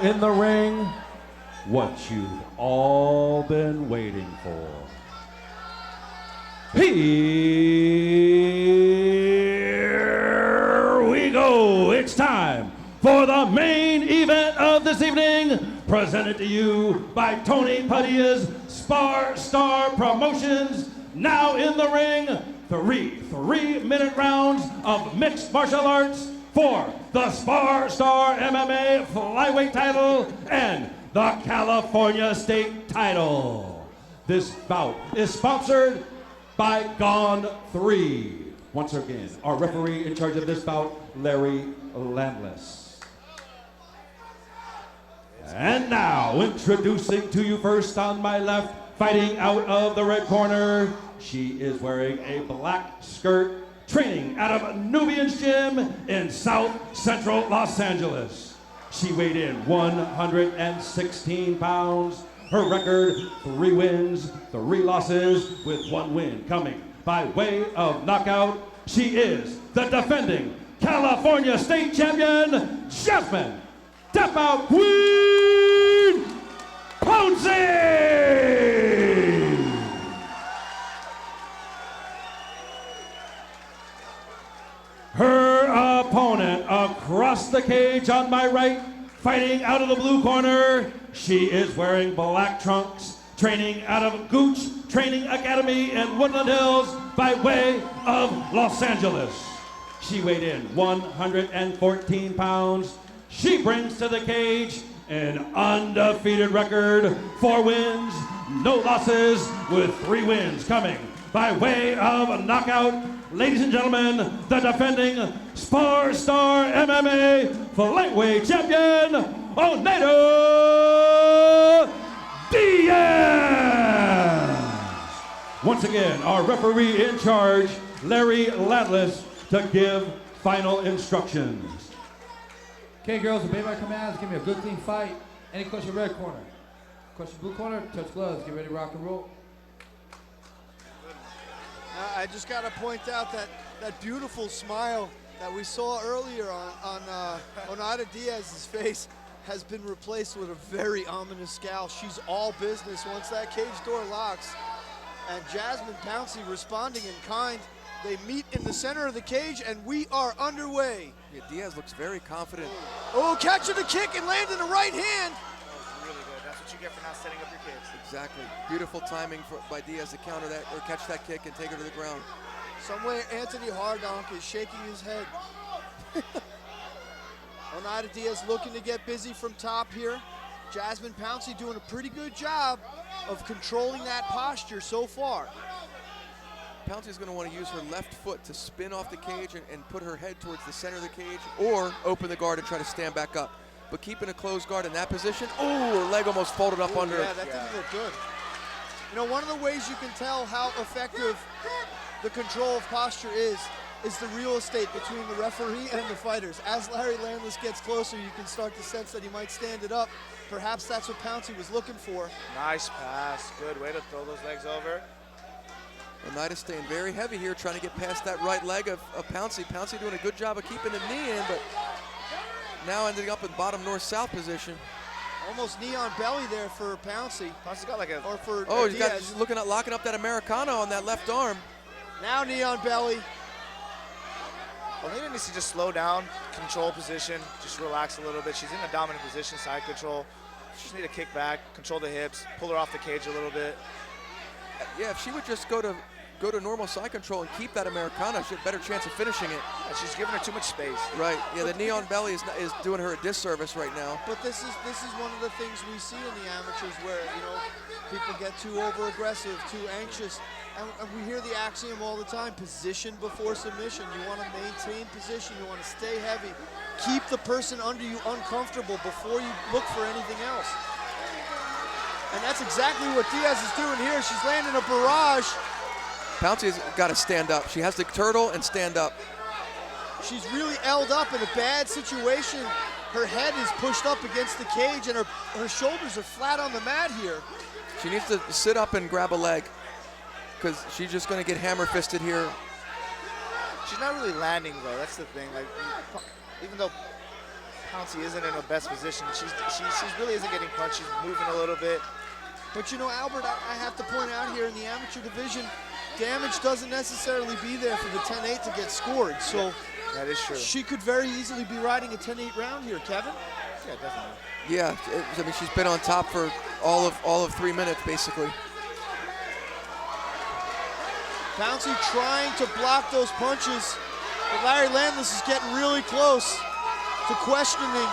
in the ring, what you've all been waiting for. Here we go. It's time for the main event of this evening, presented to you by Tony Padilla's Spar Star Promotions. Now in the ring, three-minute rounds of mixed martial arts for the Spar Star MMA flyweight title and the California State title. This bout is sponsored by Gone 3. Once again, our referee in charge of this bout, Larry Landless. And now, introducing to you first on my left, fighting out of the red corner, she is wearing a black skirt, training out of Nubian's Gym in South Central Los Angeles. She weighed in 116 pounds. Her record, 3 wins, 3 losses, with 1 win coming by way of knockout. She is the defending California State Champion, Jasmine, Tap Out Queen, Pouncy! Her opponent across the cage on my right, fighting out of the blue corner, she is wearing black trunks, training out of Gooch Training Academy in Woodland Hills by way of Los Angeles. She weighed in 114 pounds. She brings to the cage an undefeated record, 4 wins, no losses, with 3 wins coming by way of knockout. Ladies and gentlemen, the defending Spar Star MMA flyweight champion, Oneida Diaz. Once again, our referee in charge, Larry Landless, to give final instructions. Okay, girls, obey my commands. Give me a good, clean fight. Any question, red corner. Question, blue corner. Touch gloves. Get ready to rock and roll. I just got to point out that beautiful smile that we saw earlier on Oneida Diaz's face has been replaced with a very ominous scowl. She's all business once that cage door locks. And Jasmine Pouncy responding in kind. They meet in the center of the cage, and we are underway. Yeah, Diaz looks very confident. Oh, catching the kick and landing the right hand. That was really good. That's what you get for not setting up your kicks. Exactly. Beautiful timing by Diaz to counter that or catch that kick and take her to the ground. Somewhere Anthony Hardonk is shaking his head. Oneida Diaz looking to get busy from top here. Jasmine Pouncy doing a pretty good job of controlling that posture so far. Pouncy's going to want to use her left foot to spin off the cage and put her head towards the center of the cage, or open the guard and try to stand back up. But keeping a closed guard in that position, oh, her leg almost folded up under her. Yeah, that didn't look good. You know, one of the ways you can tell how effective the control of posture is the real estate between the referee and the fighters. As Larry Landless gets closer, you can start to sense that he might stand it up. Perhaps that's what Pouncy was looking for. Nice pass. Good way to throw those legs over. Oneida staying very heavy here, trying to get past that right leg of Pouncy. Pouncy doing a good job of keeping the knee in, but now ending up in bottom north-south position. Almost knee on belly there for Pouncy. Pouncy's got like a... Or for he's looking at locking up that Americano on that left arm. Now knee on belly. Oneida needs to just slow down, control position, just relax a little bit. She's in a dominant position, side control. She just need to kick back, control the hips, pull her off the cage a little bit. Yeah, if she would just go to normal side control and keep that Americana, she had a better chance of finishing it. Yeah, she's giving her too much space. Right. Yeah, the knee on belly is doing her a disservice right now. But this is one of the things we see in the amateurs where, you know, people get too over-aggressive, too anxious. And we hear the axiom all the time, position before submission. You want to maintain position. You want to stay heavy. Keep the person under you uncomfortable before you look for anything else. And that's exactly what Diaz is doing here. She's landing a barrage. Pouncy's got to stand up. She has to turtle and stand up. She's really elled up in a bad situation. Her head is pushed up against the cage and her shoulders are flat on the mat here. She needs to sit up and grab a leg because she's just going to get hammer-fisted here. She's not really landing, though. That's the thing. Like, even though Pouncy isn't in her best position. She really isn't getting punched. She's moving a little bit. But you know, Albert, I have to point out here in the amateur division, damage doesn't necessarily be there for the 10-8 to get scored. So that is true. She could very easily be riding a 10-8 round here, Kevin. Yeah, definitely. Yeah, I mean, she's been on top for all of 3 minutes, basically. Pouncy trying to block those punches, but Larry Landless is getting really close to questioning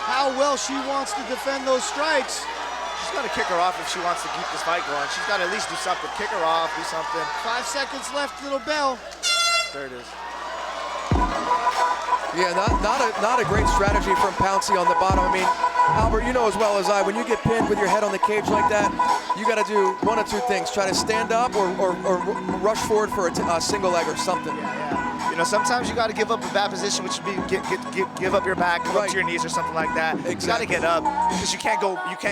how well she wants to defend those strikes. She's got to kick her off if she wants to keep this fight going. She's got to at least do something. Kick her off, do something. 5 seconds left, little bell. There it is. Yeah, not a great strategy from Pouncy on the bottom. I mean, Albert, you know as well as I, when you get pinned with your head on the cage like that, you got to do one of two things: try to stand up or rush forward for a single leg or something. Yeah. You know, sometimes you got to give up a bad position, which would be give up your back, come up to your knees or something like that. Exactly. You got to get up because you can't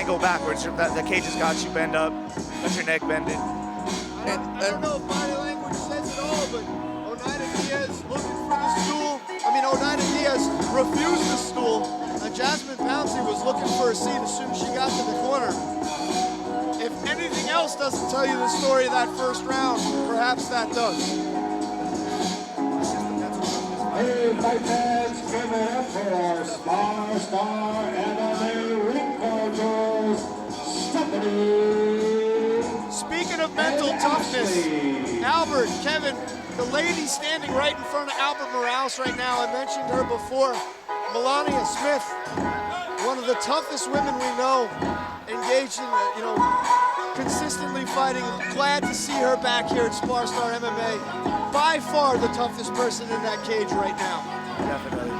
go backwards. The cage has got you bend up. That's your neck bending. I don't know if body language says it all, but Oneida Diaz looking for the stool. I mean, Oneida Diaz refused the stool, and Jasmine Pouncy was looking for a seat as soon as she got to the corner. If anything else doesn't tell you the story of that first round, perhaps that does. Hey, fight fans, give it up for Spar, and the ring coaches, Stephanie. Speaking of mental toughness, Albert, Kevin, the lady standing right in front of Albert Morales right now, I mentioned her before, Melania Smith, one of the toughest women we know, engaged in, consistently fighting. Glad to see her back here at Spar Star MMA. By far the toughest person in that cage right now. Definitely.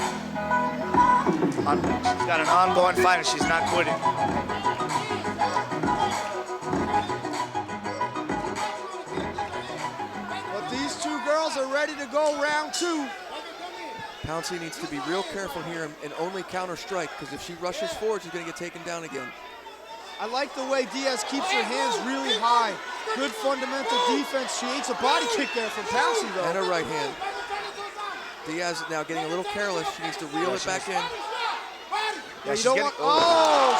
She's got an ongoing fight and she's not quitting. But these two girls are ready to go round two. Pouncy needs to be real careful here and only counter strike, because if she rushes forward, she's going to get taken down again. I like the way Diaz keeps her hands really high. Good fundamental defense. She eats a body kick there from Pouncy, though. And a right hand. Diaz now getting a little careless. She needs to reel it back in. Yeah, you don't want,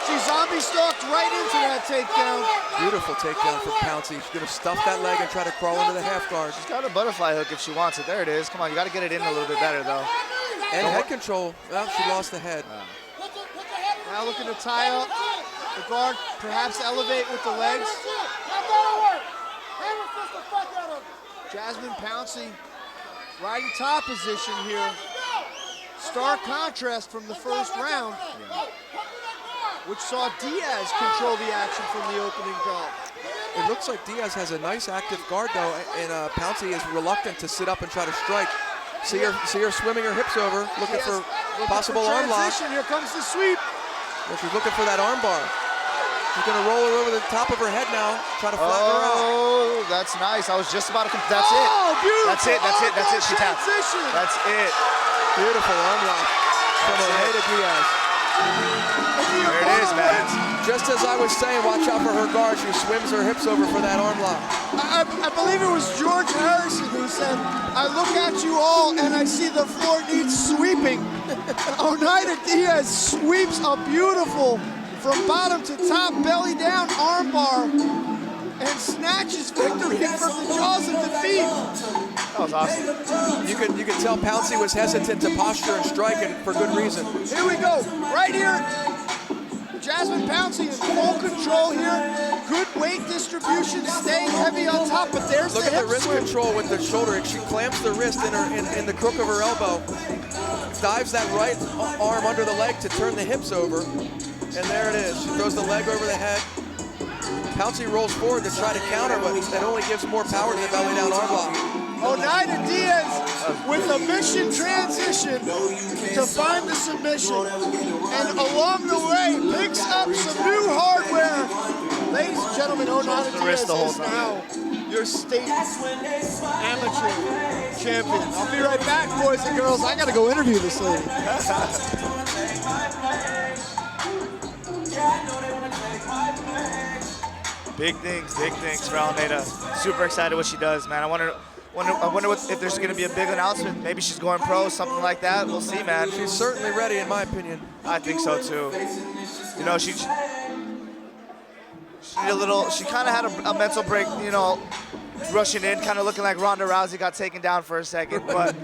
she zombie stalked right into that takedown. Beautiful takedown from Pouncy. She's going to stuff that leg and try to crawl into the half guard. She's got a butterfly hook if she wants it. There it is. Come on, you got to get it in a little bit better, though. And head control. Well, she lost the head. Now looking to tie up the guard, perhaps elevate with the legs. Jasmine Pouncy riding top position here. Stark contrast from the first round, which saw Diaz control the action from the opening bell. It looks like Diaz has a nice active guard, though, and Pouncy is reluctant to sit up and try to strike. See her swimming her hips over, looking for possible arm lock. Here comes the sweep. Well, she's looking for that arm bar. She's going to roll her over the top of her head now, try to flatten her out. Oh, that's nice. I was just about to that's it. Oh, beautiful. That's it. She tapped. That's it. Beautiful arm lock from Oneida Diaz. There it is, man. Just as I was saying, watch out for her guard. She swims her hips over for that arm lock. I believe it was George Harrison who said, I look at you all and I see the floor needs sweeping. Oneida Diaz sweeps a beautiful, from bottom to top, belly down armbar, and snatches victory from the jaws of defeat. That was awesome. You could tell Pouncy was hesitant to posture and strike, and for good reason. Here we go, right here. Jasmine Pouncy in full control here. Good weight distribution, staying heavy on top, but there's Look the at hip the wrist swim. control with the shoulder. She clamps the wrist in the crook of her elbow, dives that right arm under the leg to turn the hips over, and there it is. She throws the leg over the head. Pouncy rolls forward to try to counter, but that only gives more power to the belly down arm lock. Oneida Diaz with a mission transition to find the submission, and along the way picks up some new hardware. Ladies and gentlemen, Oneida Diaz is now your state amateur champion. I'll be right back, boys and girls. I gotta go interview this lady. Big things for Oneida. Super excited what she does, man. I want I wonder if there's going to be a big announcement. Maybe she's going pro, something like that. We'll see, man. She's certainly ready, in my opinion. I think so too. You know, she did a little. She kind of had a mental break. You know, rushing in, kind of looking like Ronda Rousey got taken down for a second. But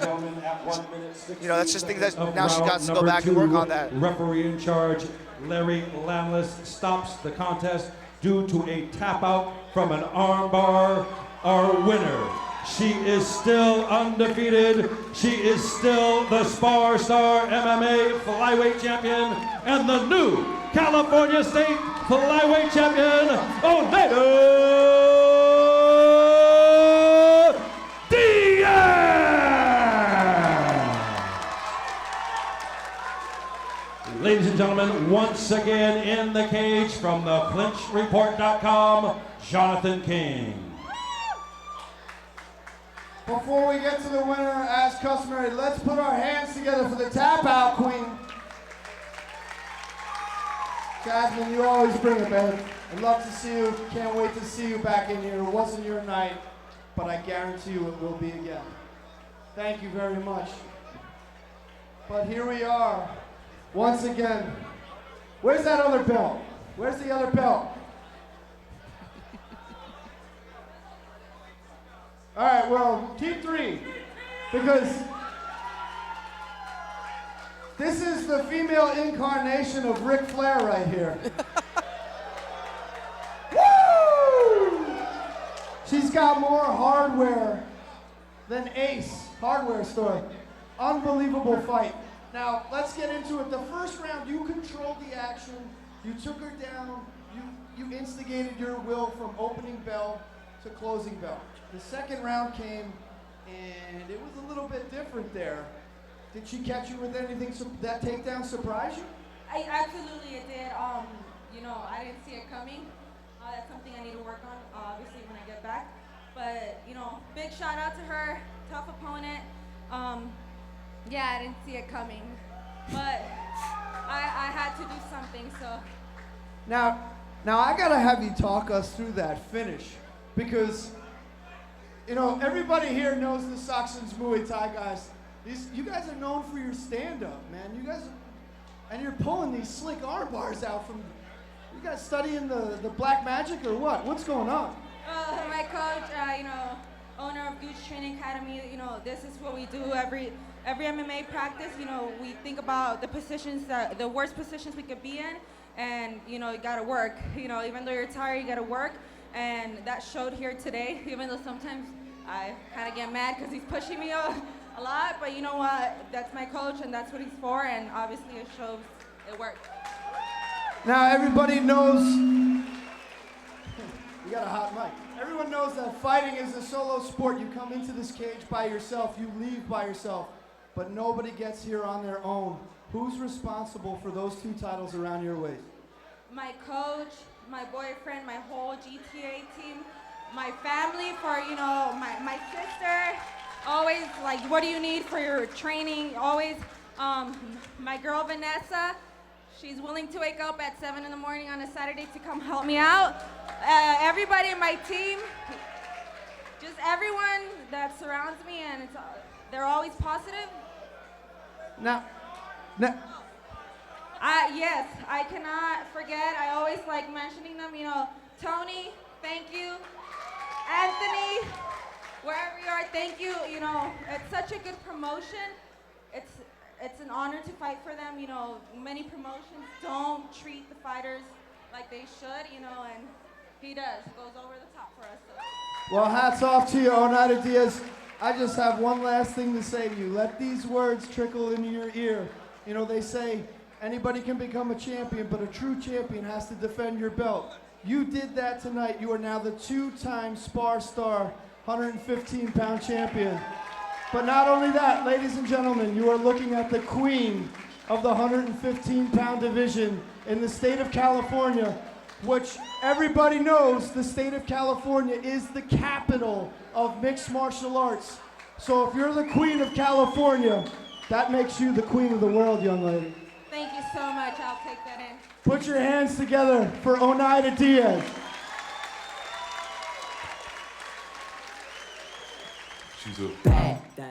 you know, that's just things that now she got to go back and work on that. Referee in charge, Larry Lamlis, stops the contest due to a tap out from an armbar. Our winner. She is still undefeated. She is still the Spar Star MMA flyweight champion and the new California State flyweight champion, Oneida Diaz. Ladies and gentlemen, once again in the cage from the ClinchReport.com, Jonathan King. Before we get to the winner, as customary, let's put our hands together for the tap out queen. Jasmine, you always bring it, babe. I'd love to see you. Can't wait to see you back in here. It wasn't your night, but I guarantee you it will be again. Thank you very much. But here we are, once again. Where's that other belt? Where's the other belt? All right, well, keep 3, because this is the female incarnation of Ric Flair right here. Woo! She's got more hardware than Ace hardware store. Unbelievable fight. Now, let's get into it. The first round, you controlled the action. You took her down. You instigated your will from opening bell to closing bell. The second round came, and it was a little bit different there. Did she catch you with anything? That takedown surprise you? Absolutely, it did. You know, I didn't see it coming. That's something I need to work on, obviously, when I get back. But, you know, big shout out to her. Tough opponent. Yeah, I didn't see it coming. But I had to do something, so. Now I gotta have you talk us through that finish, because, you know, everybody here knows the Saxons Muay Thai guys. You guys are known for your stand-up, man. You guys, and you're pulling these slick arm bars out from. You guys studying the black magic or what? What's going on? My coach, you know, owner of Gooch Training Academy. You know, this is what we do every MMA practice. You know, we think about the positions the worst positions we could be in, and you know, you gotta work. You know, even though you're tired, you gotta work. And that showed here today, even though sometimes I kind of get mad because he's pushing me a lot, but you know what, that's my coach and that's what he's for, and obviously it shows it worked. Now everybody knows, you got a hot mic. Everyone knows that fighting is a solo sport. You come into this cage by yourself, you leave by yourself, but nobody gets here on their own. Who's responsible for those 2 titles around your waist? My coach, my boyfriend, my whole GTA team, my family, for, you know, my sister, always like, what do you need for your training? Always, my girl Vanessa, she's willing to wake up at 7 in the morning on a Saturday to come help me out. Everybody in my team, just everyone that surrounds me, and they're always positive. Now. Yes, I cannot forget. I always like mentioning them. You know, Tony, thank you. Anthony, wherever you are, thank you. You know, it's such a good promotion. It's an honor to fight for them. You know, many promotions don't treat the fighters like they should. You know, and he does. Goes over the top for us. So. Well, hats off to you, Oneida Diaz. I just have one last thing to say to you. Let these words trickle into your ear. You know, they say anybody can become a champion, but a true champion has to defend your belt. You did that tonight. You are now the 2-time Spar Star 115-pound champion. But not only that, ladies and gentlemen, you are looking at the queen of the 115-pound division in the state of California, which everybody knows the state of California is the capital of mixed martial arts. So if you're the queen of California, that makes you the queen of the world, young lady. Thank you so much. I'll take that in. Put your hands together for Oneida Diaz. She's a